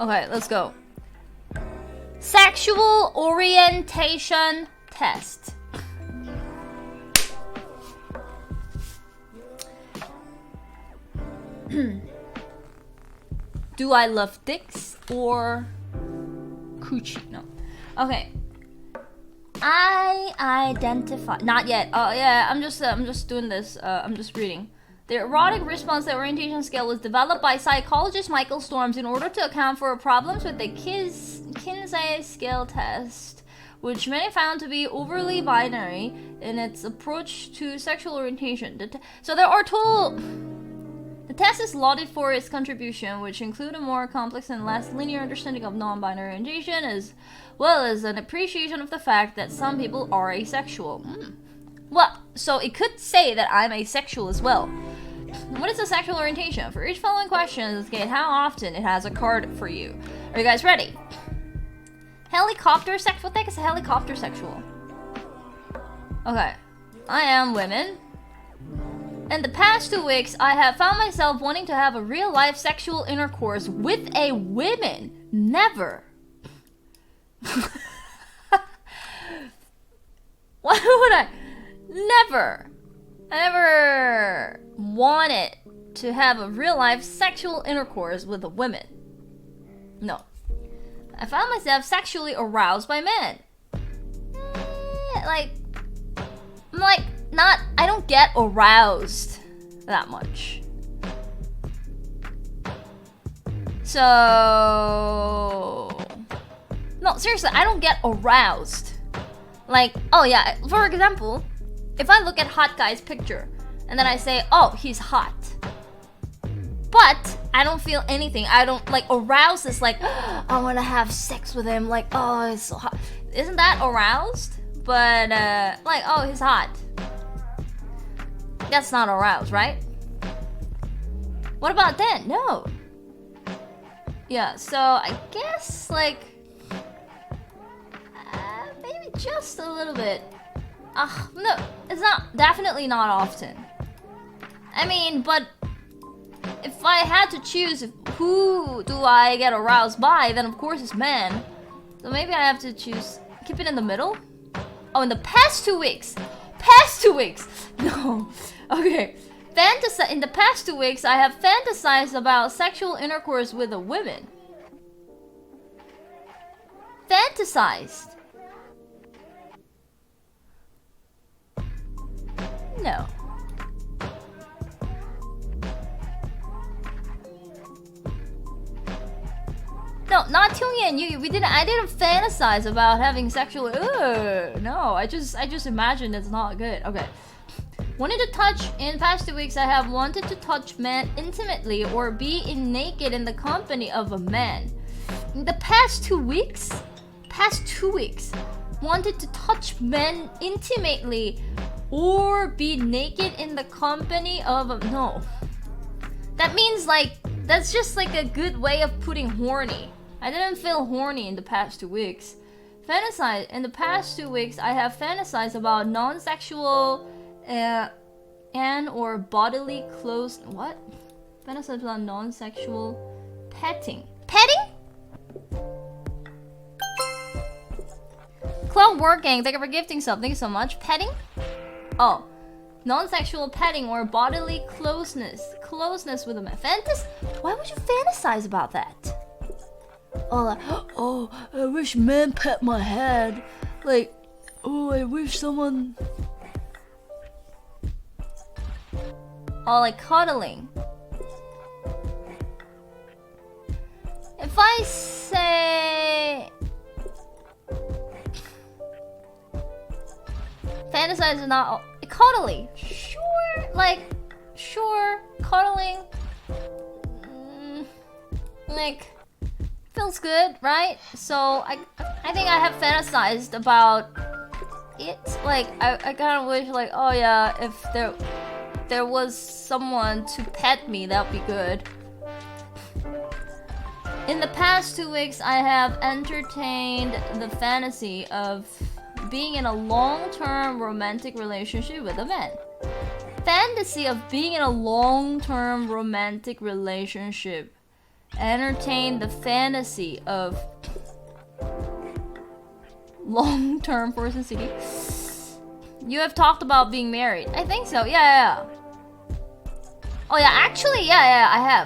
Okay, let's go. Sexual orientation test. Do I love dicks or coochie? No. Okay. I identify. Not yet. Oh yeah. I'm just doing this. I'm just reading. The erotic response to orientation scale was developed by psychologist Michael Storms in order to account for problems with the Kinsey scale test, which many found to be overly binary in its approach to sexual orientation. So there are total. The test is lauded for its contribution, which include a more complex and less linear understanding of non-binary orientation, as well as an appreciation of the fact that some people are asexual. Well, so it could say that I'm asexual as well. What is a sexual orientation? For each following question, indicate how often it has occurred for you. Are you guys ready? Helicopter sex? What the heck is a helicopter sexual? Okay. I am women. In the past 2 weeks, I have found myself wanting to have a real-life sexual intercourse with a woman. Never. Why would I? Never. I never wanted to have a real-life sexual intercourse with a woman. No. I found myself sexually aroused by men. I don't get aroused that much. So... No, seriously, I don't get aroused. Like, oh yeah, for example, if I look at hot guy's picture, and then I say, oh, he's hot. But I don't feel anything. I don't, like, aroused is like, oh, I want to have sex with him. Like, oh, it's so hot. Isn't that aroused? But, like, oh, he's hot. That's not aroused, right? What about then? No. Yeah, so I guess, like, maybe just a little bit. No, it's not, definitely not often. I mean, but if I had to choose who do I get aroused by, then of course it's men. So maybe I have to choose, keep it in the middle? Oh, in the past 2 weeks. Past 2 weeks. No. Okay. In the past 2 weeks, I have fantasized about sexual intercourse with a woman. Fantasized. No. No, not Kyungyan. I didn't fantasize about having sexual. No, I just imagined it's not good. Okay. Wanted to touch. In past 2 weeks, I have wanted to touch men intimately or be naked in the company of a man. In the past 2 weeks, wanted to touch men intimately or be naked in the company of a no. That means like that's just like a good way of putting horny. I didn't feel horny in the past 2 weeks. Fantasize in the past 2 weeks, I have fantasized about non-sexual and or bodily close. What? Fantasize about non-sexual petting. Petting? Cloud working. Thank you for gifting sub. Thank you so much. Petting? Oh, non-sexual petting or bodily closeness with a man. Why would you fantasize about that? Oh, like, oh, I wish men pet my head. Like, oh, I wish someone. Oh, like cuddling. If I say fantasize is not cuddling. Sure, like, sure, cuddling. Like, feels good, right? So I think I have fantasized about it. Like, I kind of wish, like, oh yeah, if there was someone to pet me, that'd be good. In the past 2 weeks, I have entertained the fantasy of being in a long-term romantic relationship with a man. Fantasy of being in a long-term romantic relationship entertain the fantasy of long-term force and CD. You have talked about being married. I think so. Yeah. Oh yeah, actually, yeah.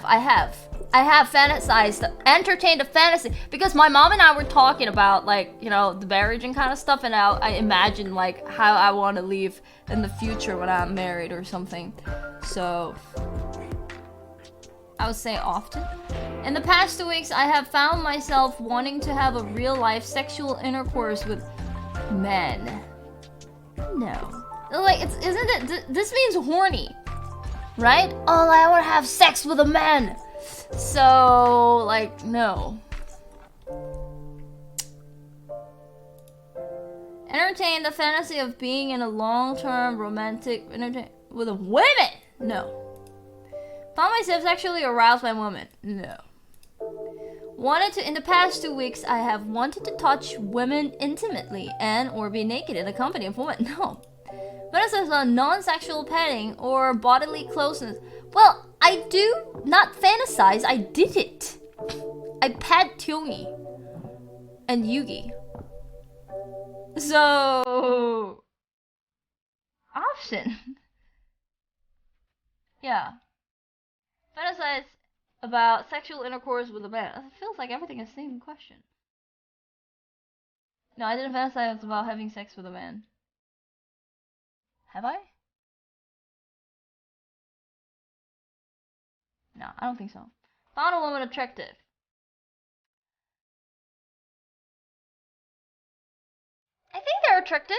I have fantasized, entertained a fantasy because my mom and I were talking about like, you know, the marriage and kind of stuff, and I imagined like how I want to live in the future when I'm married or something. So I would say often. In the past 2 weeks, I have found myself wanting to have a real-life sexual intercourse with men. No. Like, isn't it? This means horny, right? Oh, I want to have sex with a man. So, like, no. Entertain the fantasy of being in a long-term romantic with a woman. No. Found myself sexually aroused by women. No. Wanted to, in the past 2 weeks, I have wanted to touch women intimately and or be naked in the company of women. No. Fantasize on non-sexual petting or bodily closeness. Well, I do not fantasize, I did it. I pet Tyongi and Yugi. So option. Yeah. Fantasize about sexual intercourse with a man. It feels like everything is the same question. No, I didn't fantasize about having sex with a man. Have I? No, I don't think so. Found a woman attractive. I think they're attractive.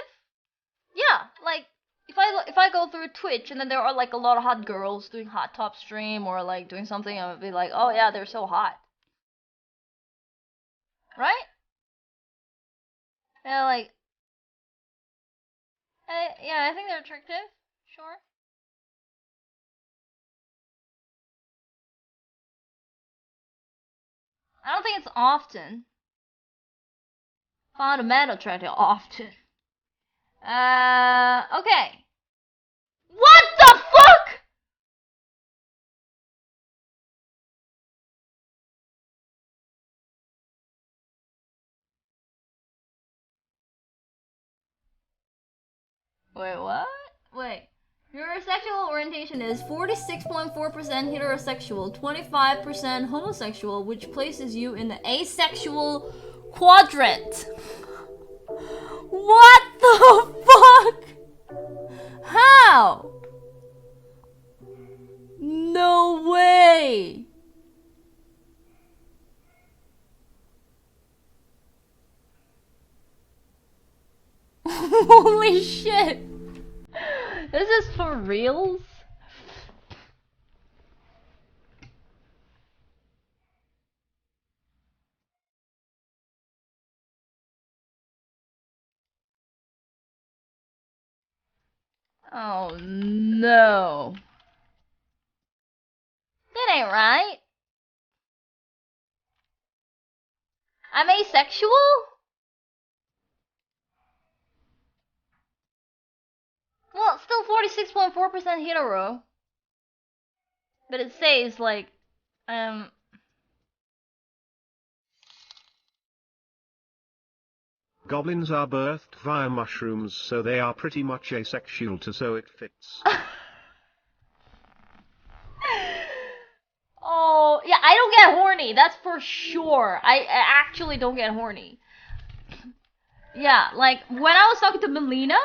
Yeah, like if I go through Twitch and then there are like a lot of hot girls doing hot top stream or like doing something, I would be like, oh yeah, they're so hot, right? Yeah, like, yeah, I think they're attractive. Sure. I don't think it's often. Found a man attractive often. Okay. What the fuck? Wait, what? Wait. Your sexual orientation is 46.4% heterosexual, 25% homosexual, which places you in the asexual quadrant. What the fuck? How? No way. Holy shit. This is for reals? Oh no. That ain't right. I'm asexual? Well, still 46.4% hetero. But it says, like, um... Goblins are birthed via mushrooms, so they are pretty much asexual too, so it fits. Oh, yeah, I don't get horny, that's for sure. I actually don't get horny. Yeah, like, when I was talking to Melina,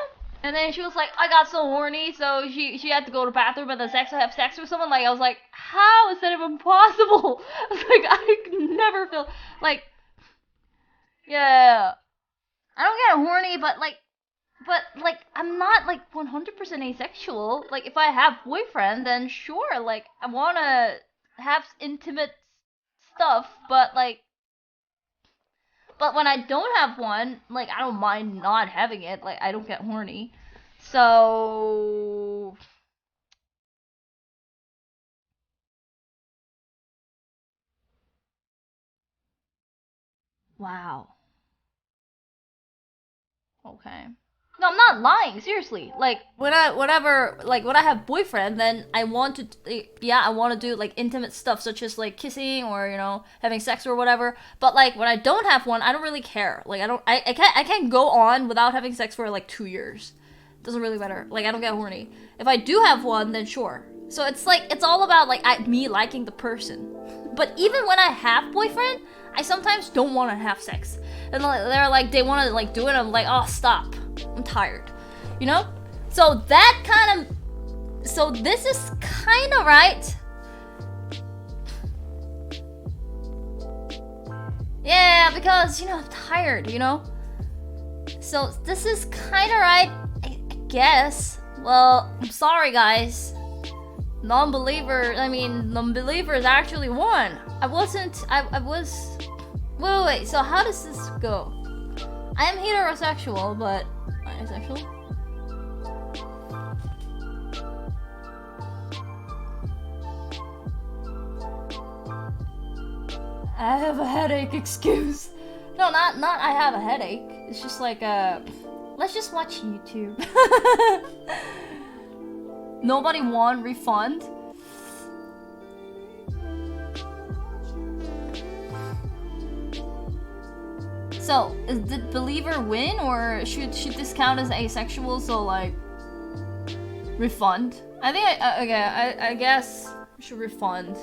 and then she was like, I got so horny, so she had to go to the bathroom and then have sex with someone. Like, I was like, how is that even possible? I was like, I never feel, like, yeah. I don't get horny, but like, I'm not like 100% asexual. Like, if I have boyfriend, then sure, like, I wanna have intimate stuff, but like, but when I don't have one, like, I don't mind not having it. Like, I don't get horny. So, wow. Okay. No, I'm not lying. Seriously, like when I have boyfriend, then I want to, yeah, I want to do like intimate stuff, such as like kissing or having sex or whatever. But like when I don't have one, I don't really care. Like I can't go on without having sex for like 2 years. Doesn't really matter. Like I don't get horny. If I do have one, then sure. So it's like it's all about like me liking the person. But even when I have boyfriend, I sometimes don't want to have sex, and they're like they want to like do it. I'm like, oh, stop. I'm tired, So that kind of, so this is kind of right. Yeah, because I'm tired, So this is kind of right, I guess. Well, I'm sorry, guys. Non-believers actually won. I was. Wait. So how does this go? I am heterosexual, but bisexual. I have a headache. Excuse. No, not. I have a headache. It's just like let's just watch YouTube. Nobody won. Refund. So, did believer win, or should this count as asexual? So like, refund. I think I guess we should refund.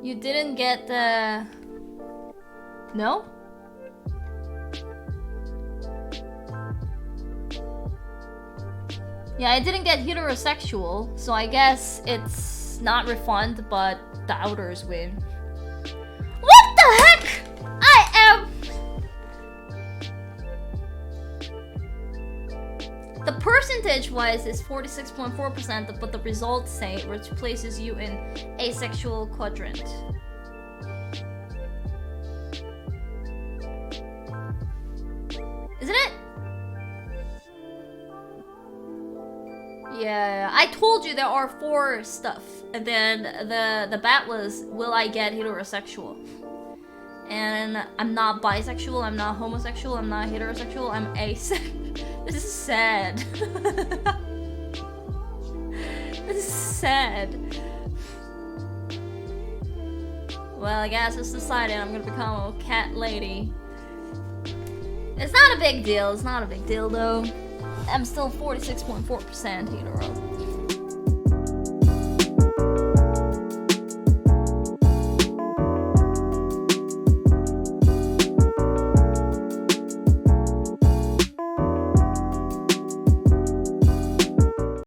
You didn't get the. No? Yeah, I didn't get heterosexual, so I guess it's not refund, but the outers win. What the heck? I am. The percentage-wise is 46.4%, but the results say which places you in asexual quadrant. Isn't it? Yeah, I told you there are 4 stuff, and then the bat was, will I get heterosexual? And I'm not bisexual, I'm not homosexual, I'm not heterosexual, I'm asexual. This is sad. This is sad. Well, I guess it's decided I'm gonna become a cat lady. It's not a big deal, it's not a big deal though. I'm still 46.4% hetero.